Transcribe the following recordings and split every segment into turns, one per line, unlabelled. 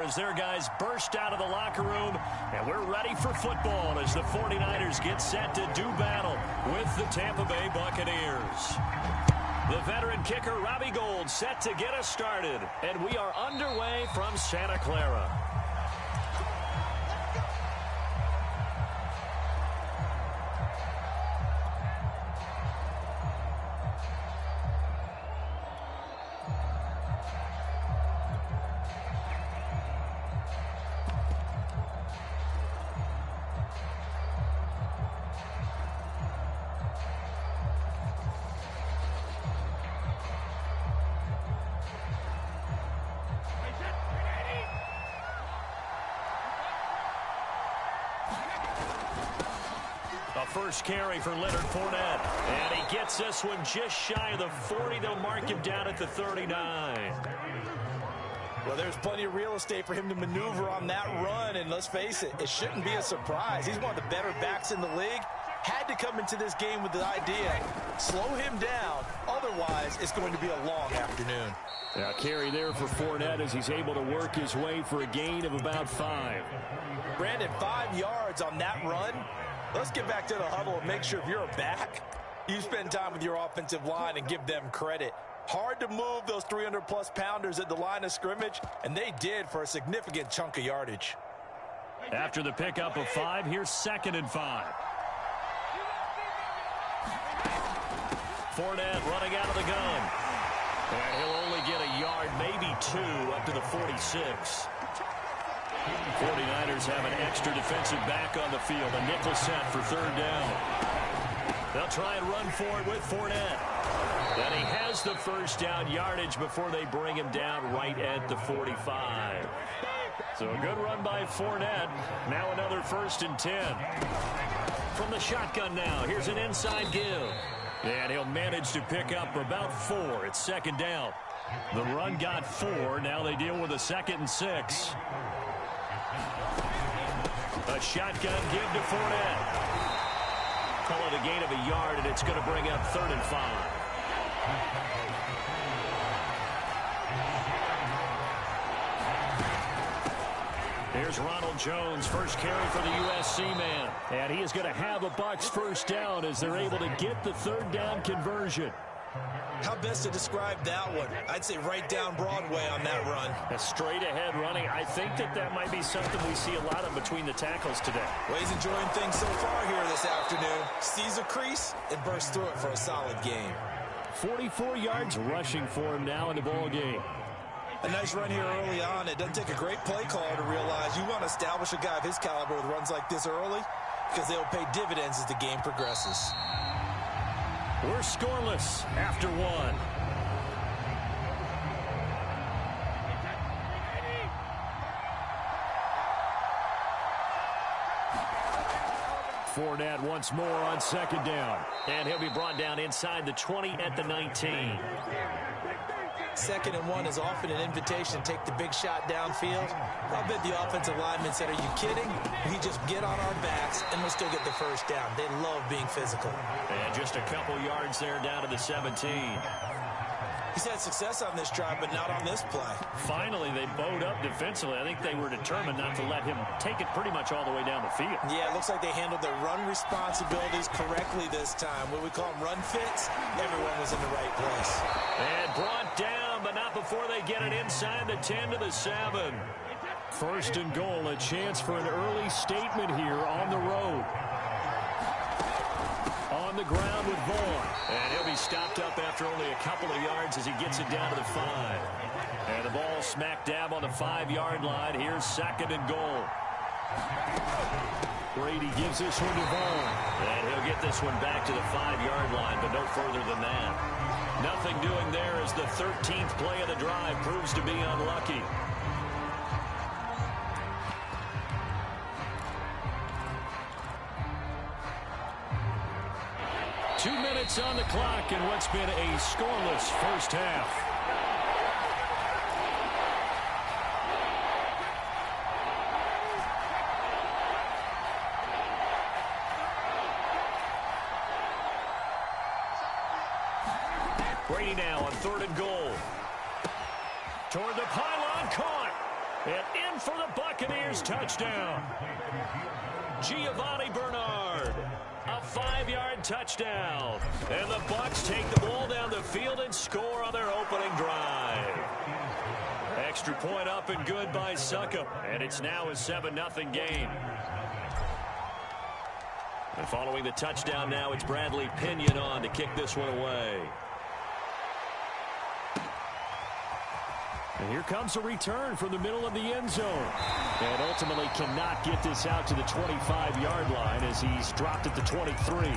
as their guys burst out of the locker room, and we're ready for football as the 49ers get set to do battle with the Tampa Bay Buccaneers. The veteran kicker, Robbie Gould, set to get us started, and we are underway from Santa Clara. First carry for Leonard Fournette. And he gets this one just shy of the 40. They'll mark him down at the 39.
Well, there's plenty of real estate for him to maneuver on that run. And let's face it, it shouldn't be a surprise. He's one of the better backs in the league. Had to come into this game with the idea, slow him down. Otherwise, it's going to be a long afternoon.
Now carry there for Fournette as he's able to work his way for a gain of about 5.
Brandon, 5 yards on that run. Let's get back to the huddle and make sure if you're a back, you spend time with your offensive line and give them credit. Hard to move those 300-plus pounders at the line of scrimmage, and they did for a significant chunk of yardage.
After the pickup of 5, here's 2nd and 5. Fournette running out of the gun. And he'll only get a yard, maybe 2, up to the 46. 49ers have an extra defensive back on the field. A nickel set for 3rd down. They'll try and run for it with Fournette. And he has the first down yardage before they bring him down right at the 45. So a good run by Fournette. Now another 1st and 10. From the shotgun now, here's an inside give. And he'll manage to pick up about 4. It's 2nd down. The run got 4. Now they deal with a 2nd and 6. A shotgun give to Fournette. Call it a gain of a yard, and it's going to bring up 3rd and 5. Here's Ronald Jones, first carry for the USC man. And he is going to have a Bucs first down as they're able to get the 3rd down conversion.
How best to describe that one? I'd say right down Broadway on that run.
A straight ahead running. I think that might be something we see a lot of between the tackles today.
Well, he's enjoying things so far here this afternoon. Sees a crease and bursts through it for a solid game.
44 yards rushing for him now in the ball game.
A nice run here early on. It doesn't take a great play caller to realize you want to establish a guy of his caliber with runs like this early because they'll pay dividends as the game progresses.
We're scoreless after 1. Fournette once more on 2nd down. And he'll be brought down inside the 20 at the 19.
2nd and 1 is often an invitation to take the big shot downfield. I bet the offensive lineman said, are you kidding? We just get on our backs and we'll still get the first down. They love being physical.
And just a couple yards there down to the 17.
He's had success on this drive, but not on this play.
Finally, they bowed up defensively. I think they were determined not to let him take it pretty much all the way down the field.
Yeah, it looks like they handled their run responsibilities correctly this time. What we call them run fits, everyone was in the right place.
And brought down, but not before they get it inside the 10 to the 7. 1st and goal, a chance for an early statement here on the road. On the ground with Vaughn. And he'll be stopped up after only a couple of yards as he gets it down to the 5. And the ball smack dab on the 5-yard line. Here's 2nd and goal. Brady gives this one to Vaughn. And he'll get this one back to the 5-yard line, but no further than that. Nothing doing there as the 13th play of the drive proves to be unlucky. Two minutes on the clock in what's been a scoreless first half. Brady now on 3rd and goal. Toward the pylon, caught. And in for the Buccaneers touchdown. Giovanni Bernard. A 5-yard touchdown. And the Bucs take the ball down the field and score on their opening drive. Extra point up and good by Succop. And it's now a 7-0 game. And following the touchdown now, it's Bradley Pinion on to kick this one away. And here comes a return from the middle of the end zone. And ultimately cannot get this out to the 25-yard line as he's dropped at the 23.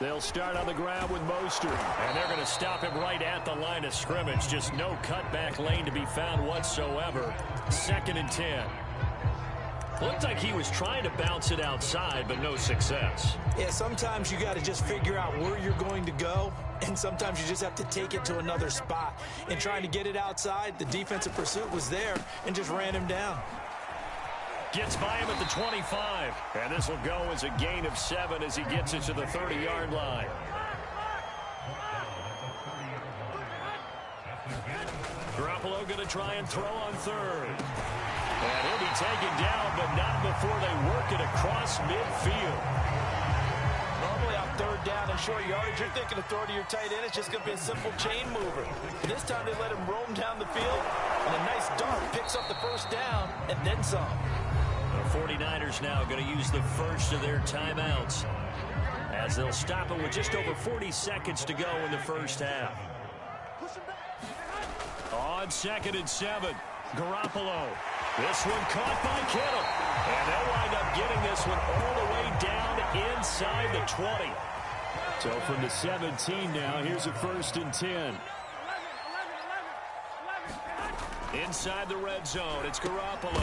They'll start on the ground with Mostert. And they're going to stop him right at the line of scrimmage. Just no cutback lane to be found whatsoever. 2nd and 10. Looked like he was trying to bounce it outside, but no success.
Yeah, sometimes you got to just figure out where you're going to go, and sometimes you just have to take it to another spot. And trying to get it outside, the defensive pursuit was there and just ran him down.
Gets by him at the 25. And this will go as a gain of 7 as he gets it to the 30-yard line. Garoppolo going to try and throw on 3rd. And he'll be taken down, but not before they work it across midfield.
Normally on 3rd down and short yardage, you're thinking of throw to your tight end. It's just going to be a simple chain mover. This time they let him roam down the field, and a nice dart picks up the 1st down and then some.
The 49ers now going to use the first of their timeouts as they'll stop it with just over 40 seconds to go in the first half. On 2nd and 7, Garoppolo. This one caught by Kittle. And they'll wind up getting this one all the way down inside the 20. So from the 17 now, here's a 1st and 10. Inside the red zone, it's Garoppolo.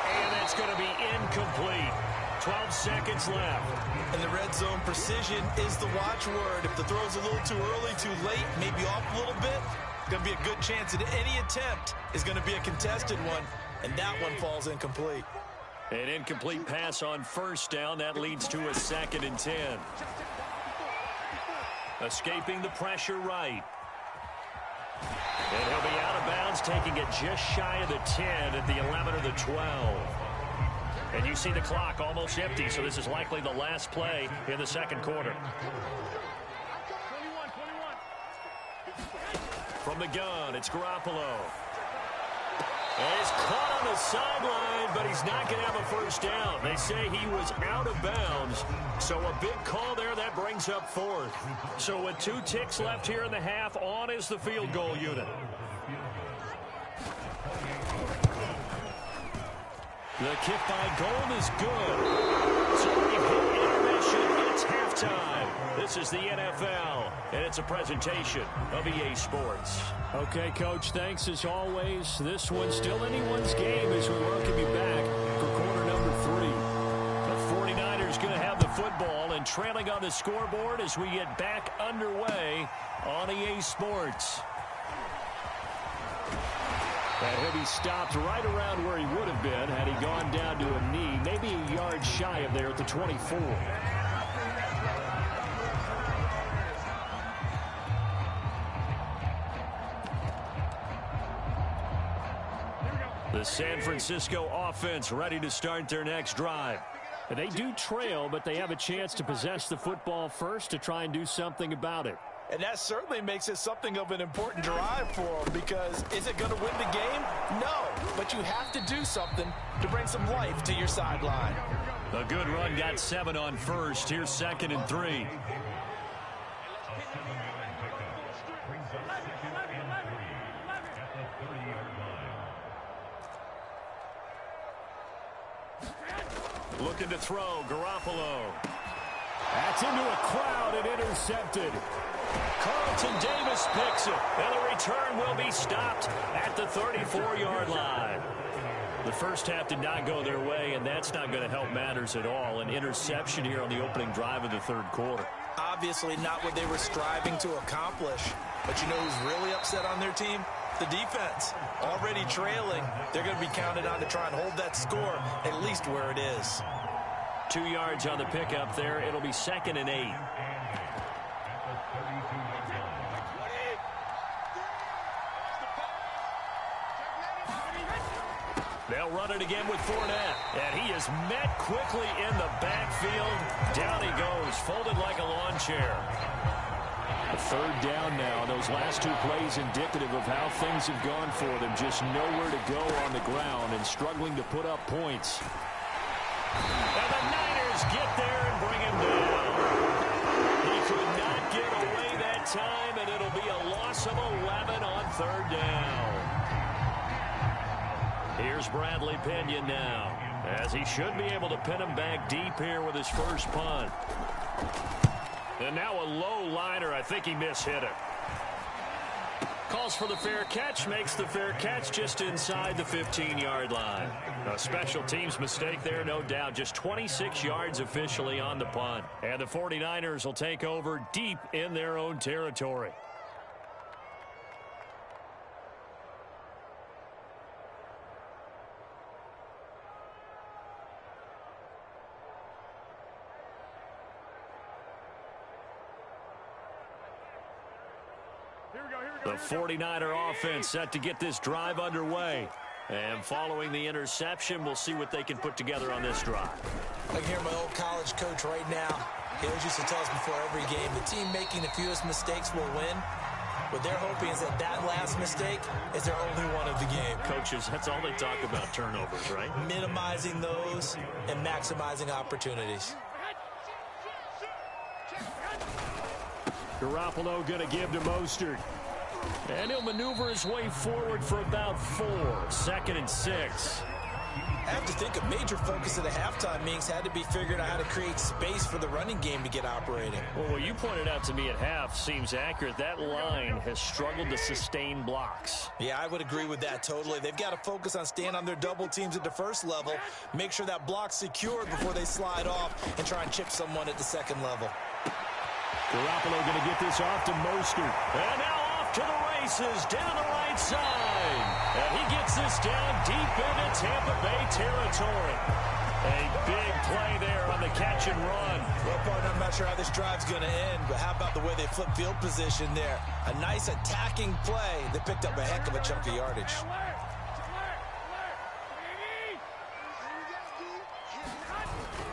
And it's going to be incomplete. 12 seconds left.
In the red zone, precision is the watchword. If the throw's a little too early, too late, maybe off a little bit, going to be a good chance that any attempt is going to be a contested one, and that one falls incomplete.
An incomplete pass on 1st down. That leads to a 2nd and 10. Escaping the pressure right. And he'll be out of bounds, taking it just shy of the 10 at the 11 or the 12. And you see the clock almost empty, so this is likely the last play in the 2nd quarter. From the gun, it's Garoppolo. And he's caught on the sideline, but he's not going to have a 1st down. They say he was out of bounds, so a big call there that brings up 4th. So with 2 ticks left here in the half, on is the field goal unit. The kick by Gold is good. So we've hit intermission. It's halftime. This is the NFL, and it's a presentation of EA Sports. Okay, Coach, thanks as always. This one's still anyone's game as we welcome you back for quarter number 3. The 49ers going to have the football and trailing on the scoreboard as we get back underway on EA Sports. And he'll be stopped right around where he would have been had he gone down to a knee, maybe a yard shy of there at the 24. The San Francisco offense ready to start their next drive. They do trail, but they have a chance to possess the football first to try and do something about it.
And that certainly makes it something of an important drive for them, because is it going to win the game? No, but you have to do something to bring some life to your sideline.
A good run got 7 on 1st. Here's 2nd and 3. Looking to throw, Garoppolo. That's into a crowd and intercepted. Carlton Davis picks it, and the return will be stopped at the 34-yard line. The first half did not go their way, and that's not going to help matters at all. An interception here on the opening drive of the 3rd quarter.
Obviously not what they were striving to accomplish. But you know who's really upset on their team? The defense. Already trailing, they're going to be counted on to try and hold that score at least where it is.
2 yards on the pickup there. It'll be 2nd and 8. They'll run it again with Fournette. And he is met quickly in the backfield. Down he goes, folded like a lawn chair. A 3rd down now. Those last 2 plays indicative of how things have gone for them. Just nowhere to go on the ground and struggling to put up points. And the Niners get there and bring him down. He could not get away that time, and it'll be a loss of 11 on 3rd down. Here's Bradley Pinion now, as he should be able to pin him back deep here with his first punt. And now a low liner. I think he mishit it. Calls for the fair catch, makes the fair catch just inside the 15-yard line. A special teams mistake there, no doubt. Just 26 yards officially on the punt. And the 49ers will take over deep in their own territory. The 49er offense set to get this drive underway. And following the interception, we'll see what they can put together on this drive.
I can hear my old college coach right now. He always used to tell us before every game, the team making the fewest mistakes will win. What they're hoping is that that last mistake is their only one of the game.
Coaches, that's all they talk about, turnovers, right?
Minimizing those and maximizing opportunities.
Garoppolo going to give to Mostert. And he'll maneuver his way forward for about 4. 2nd and 6.
I have to think a major focus at the halftime meetings had to be figuring out how to create space for the running game to get operating.
Well, what you pointed out to me at half seems accurate. That line has struggled to sustain blocks.
Yeah, I would agree with that totally. They've got to focus on staying on their double teams at the first level, make sure that block's secured before they slide off and try and chip someone at the second level.
Garoppolo going to get this off to Mostert. And now off to the races down the right side. And he gets this down deep into Tampa Bay territory. A big play there on the catch and run.
Well, partner, I'm not sure how this drive's going to end, but how about the way they flip field position there? A nice attacking play. They picked up a heck of a chunk of yardage.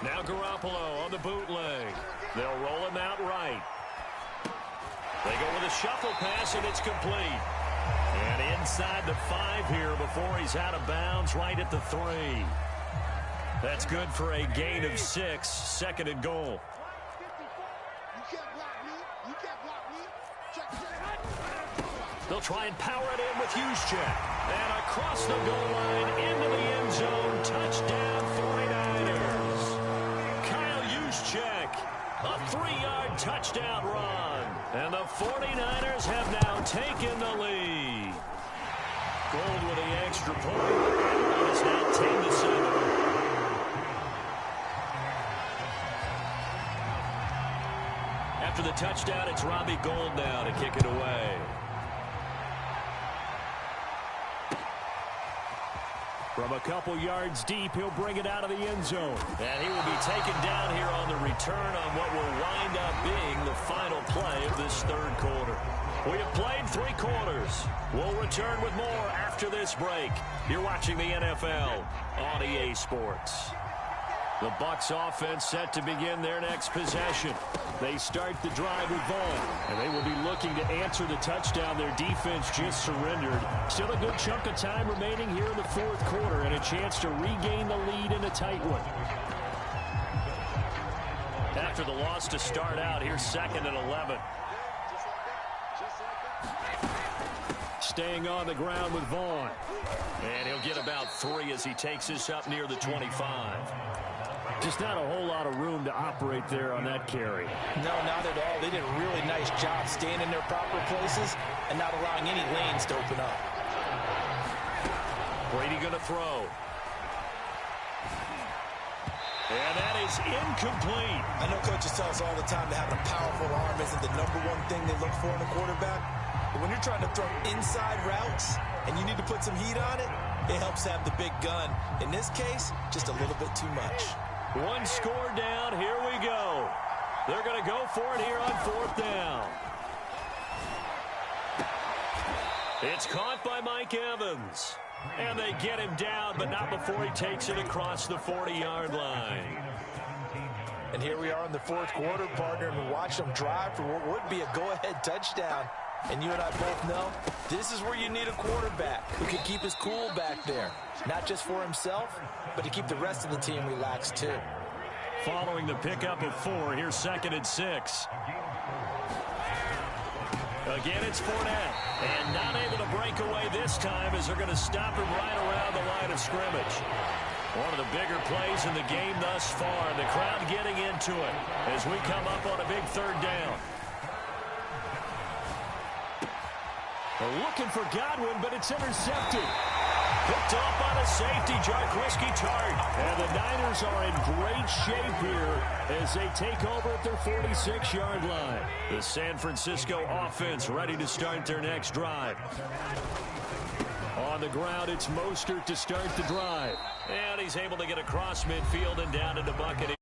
Now Garoppolo on the bootleg. They'll roll him out right. They go with a shuffle pass, and it's complete. And inside the 5 here before he's out of bounds, right at the 3. That's good for a gain of 6. 2nd and goal. They'll try and power it in with Juszczyk. And across the goal line into the end zone. Touchdown 49ers. Kyle Juszczyk. A 3-yard touchdown run. And the 49ers have now taken the lead. Gold with the extra point. And it's now 10-7. After the touchdown, it's Robbie Gould now to kick it away. From a couple yards deep, he'll bring it out of the end zone. And he will be taken down here on the return on what will wind up being the final play of this 3rd quarter. We have played 3 quarters. We'll return with more after this break. You're watching the NFL on EA Sports. The Bucs offense set to begin their next possession. They start the drive with Vaughn, and they will be looking to answer the touchdown their defense just surrendered. Still a good chunk of time remaining here in the 4th quarter, and a chance to regain the lead in a tight one. After the loss to start out, here's 2nd and 11. Staying on the ground with Vaughn. And he'll get about 3 as he takes this up near the 25. Just not a whole lot of room to operate there on that carry.
No, not at all. They did a really nice job staying in their proper places and not allowing any lanes to open up.
Brady going to throw. And that is incomplete.
I know coaches tell us all the time that having a powerful arm isn't the #1 thing they look for in a quarterback. But when you're trying to throw inside routes and you need to put some heat on it, it helps have the big gun. In this case, just a little bit too much.
One score down. Here we go. They're going to go for it here on 4th down. It's caught by Mike Evans. And they get him down, but not before he takes it across the 40-yard line.
And here we are in the 4th quarter, partner, and watch them drive for what would be a go-ahead touchdown. And you and I both know this is where you need a quarterback who can keep his cool back there. Not just for himself, but to keep the rest of the team relaxed too.
Following the pickup of 4, here's 2nd and 6. Again, it's Fournette. And not able to break away this time as they're going to stop him right around the line of scrimmage. One of the bigger plays in the game thus far. The crowd getting into it as we come up on a big 3rd down. Looking for Godwin, but it's intercepted. Picked off by the safety, Jarquiski Tart. And the Niners are in great shape here as they take over at their 46-yard line. The San Francisco offense ready to start their next drive. On the ground, it's Mostert to start the drive. And he's able to get across midfield and down into bucket.